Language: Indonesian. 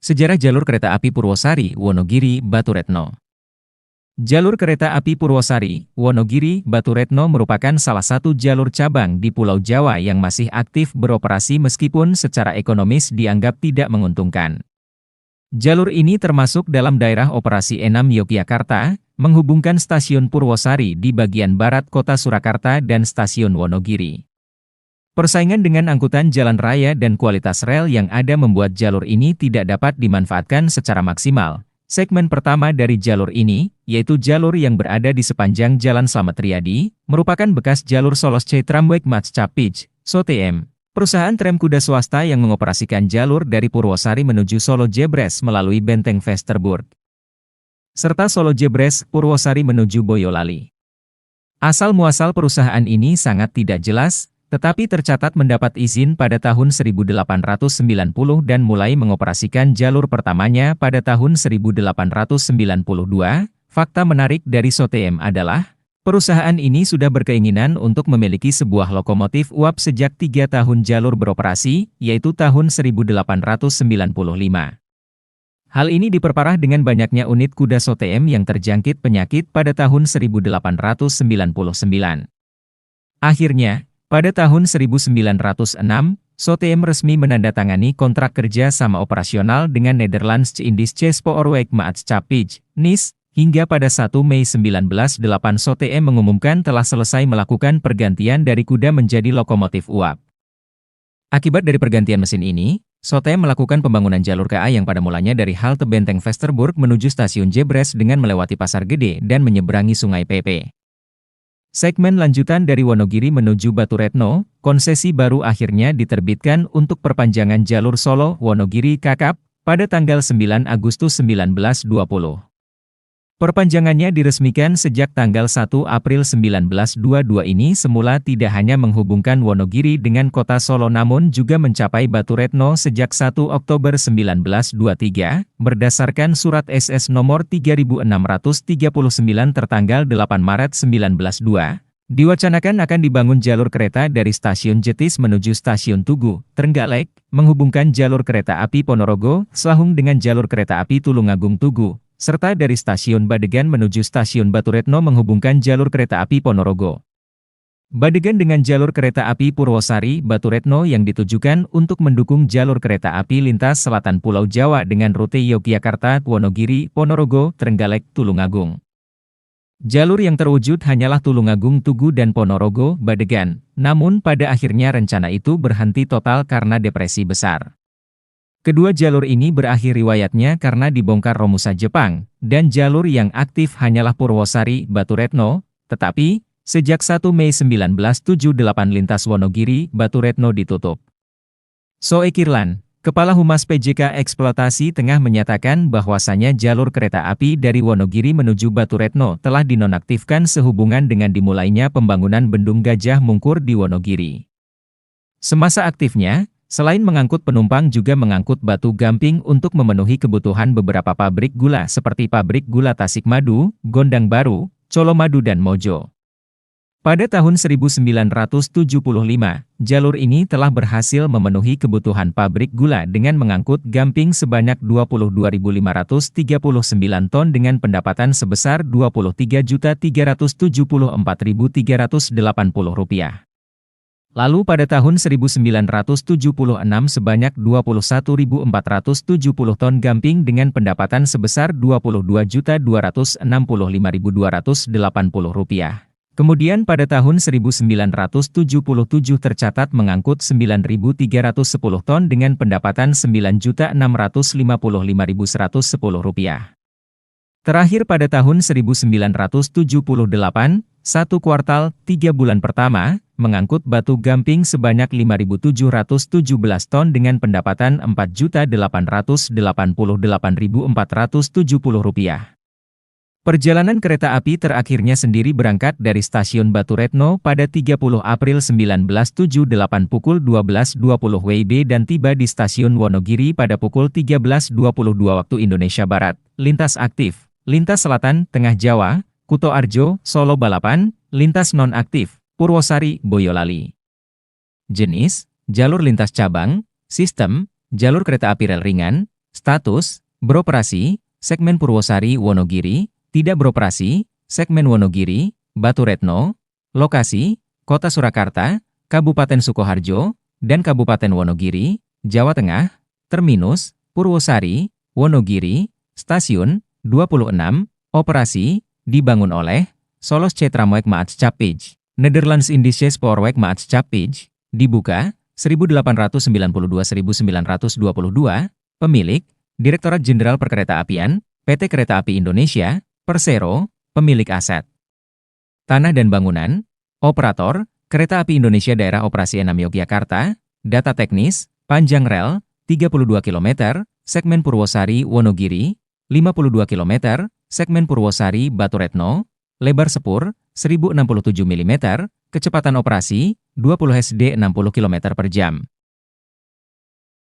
Sejarah jalur kereta api Purwosari, Wonogiri, Baturetno. Jalur kereta api Purwosari, Wonogiri, Baturetno merupakan salah satu jalur cabang di Pulau Jawa yang masih aktif beroperasi meskipun secara ekonomis dianggap tidak menguntungkan. Jalur ini termasuk dalam daerah operasi E6 Yogyakarta, menghubungkan stasiun Purwosari di bagian barat kota Surakarta dan stasiun Wonogiri. Persaingan dengan angkutan jalan raya dan kualitas rel yang ada membuat jalur ini tidak dapat dimanfaatkan secara maksimal. Segmen pertama dari jalur ini, yaitu jalur yang berada di sepanjang Jalan Slamet Riyadi, merupakan bekas jalur Solosce Tramway Matschappij, SOTM. Perusahaan tram kuda swasta yang mengoperasikan jalur dari Purwosari menuju Solo Jebres melalui Benteng Vesterburg, serta Solo Jebres, Purwosari menuju Boyolali. Asal-muasal perusahaan ini sangat tidak jelas, tetapi tercatat mendapat izin pada tahun 1890 dan mulai mengoperasikan jalur pertamanya pada tahun 1892. Fakta menarik dari SOTM adalah, perusahaan ini sudah berkeinginan untuk memiliki sebuah lokomotif uap sejak 3 tahun jalur beroperasi, yaitu tahun 1895. Hal ini diperparah dengan banyaknya unit kuda SOTM yang terjangkit penyakit pada tahun 1899. Akhirnya, pada tahun 1906, SOTM resmi menandatangani kontrak kerja sama operasional dengan Nederlands Indische Spoorweg Maatschappij, NIS, hingga pada 1 Mei 1908 SOTM mengumumkan telah selesai melakukan pergantian dari kuda menjadi lokomotif uap. Akibat dari pergantian mesin ini, SOTM melakukan pembangunan jalur KA yang pada mulanya dari halte Benteng Vesterburg menuju stasiun Jebres dengan melewati Pasar Gede dan menyeberangi Sungai Pepe. Segmen lanjutan dari Wonogiri menuju Baturetno, konsesi baru akhirnya diterbitkan untuk perpanjangan jalur Solo-Wonogiri Kakap pada tanggal 9 Agustus 1920. Perpanjangannya diresmikan sejak tanggal 1 April 1922 ini semula tidak hanya menghubungkan Wonogiri dengan kota Solo namun juga mencapai Baturetno sejak 1 Oktober 1923, berdasarkan Surat SS nomor 3639 tertanggal 8 Maret 1902. Diwacanakan akan dibangun jalur kereta dari stasiun Jetis menuju stasiun Tugu, Trenggalek, menghubungkan jalur kereta api Ponorogo, sehubung dengan jalur kereta api Tulungagung Tugu, serta dari stasiun Badegan menuju stasiun Baturetno menghubungkan jalur kereta api Ponorogo. Badegan dengan jalur kereta api Purwosari, Baturetno yang ditujukan untuk mendukung jalur kereta api lintas selatan Pulau Jawa dengan rute Yogyakarta, Wonogiri, Ponorogo, Trenggalek, Tulungagung. Jalur yang terwujud hanyalah Tulungagung Tugu dan Ponorogo, Badegan, namun pada akhirnya rencana itu berhenti total karena depresi besar. Kedua jalur ini berakhir riwayatnya karena dibongkar Romusa Jepang, dan jalur yang aktif hanyalah Purwosari, Baturetno, tetapi, sejak 1 Mei 1978 lintas Wonogiri, Baturetno ditutup. Soe Kirlan, Kepala Humas PJK Eksploitasi Tengah menyatakan bahwasanya jalur kereta api dari Wonogiri menuju Baturetno telah dinonaktifkan sehubungan dengan dimulainya pembangunan Bendung Gajah Mungkur di Wonogiri. Semasa aktifnya, selain mengangkut penumpang juga mengangkut batu gamping untuk memenuhi kebutuhan beberapa pabrik gula seperti pabrik gula Tasikmadu, Gondang Baru, Colomadu dan Mojo. Pada tahun 1975, jalur ini telah berhasil memenuhi kebutuhan pabrik gula dengan mengangkut gamping sebanyak 22.539 ton dengan pendapatan sebesar Rp23.374.380. Lalu pada tahun 1976 sebanyak 21.470 ton gamping dengan pendapatan sebesar Rp22.265.280. Kemudian pada tahun 1977 tercatat mengangkut 9.310 ton dengan pendapatan Rp9.655.110. Terakhir pada tahun 1978, satu kuartal, 3 bulan pertama, mengangkut batu gamping sebanyak 5.717 ton dengan pendapatan Rp4.888.470. Perjalanan kereta api terakhirnya sendiri berangkat dari stasiun Baturetno pada 30 April 1978 pukul 12.20 WIB dan tiba di stasiun Wonogiri pada pukul 13.22 waktu Indonesia Barat. Lintas aktif, lintas selatan, tengah Jawa, Kuto Arjo, Solo Balapan, lintas non-aktif, Purwosari, Boyolali. Jenis, jalur lintas cabang, sistem, jalur kereta api rel ringan, Status, beroperasi, segmen Purwosari Wonogiri, tidak beroperasi, segmen Wonogiri, Batu Retno, lokasi, Kota Surakarta, Kabupaten Sukoharjo, dan Kabupaten Wonogiri, Jawa Tengah, terminus, Purwosari, Wonogiri, stasiun, 26, operasi, dibangun oleh, Solos Cetramweg Maatschappij, Netherlands Indische Spoorweg Maatschappij, dibuka, 1892-1922, pemilik, Direktorat Jenderal Perkeretaapian, PT Kereta Api Indonesia, Persero, pemilik aset. Tanah dan bangunan, operator, Kereta Api Indonesia Daerah Operasi 6 Yogyakarta, data teknis, panjang rel, 32 km, segmen Purwosari Wonogiri, 52 km, segmen Purwosari Batu Retno, lebar sepur, 1067 mm, kecepatan operasi, 20 SD 60 km per jam.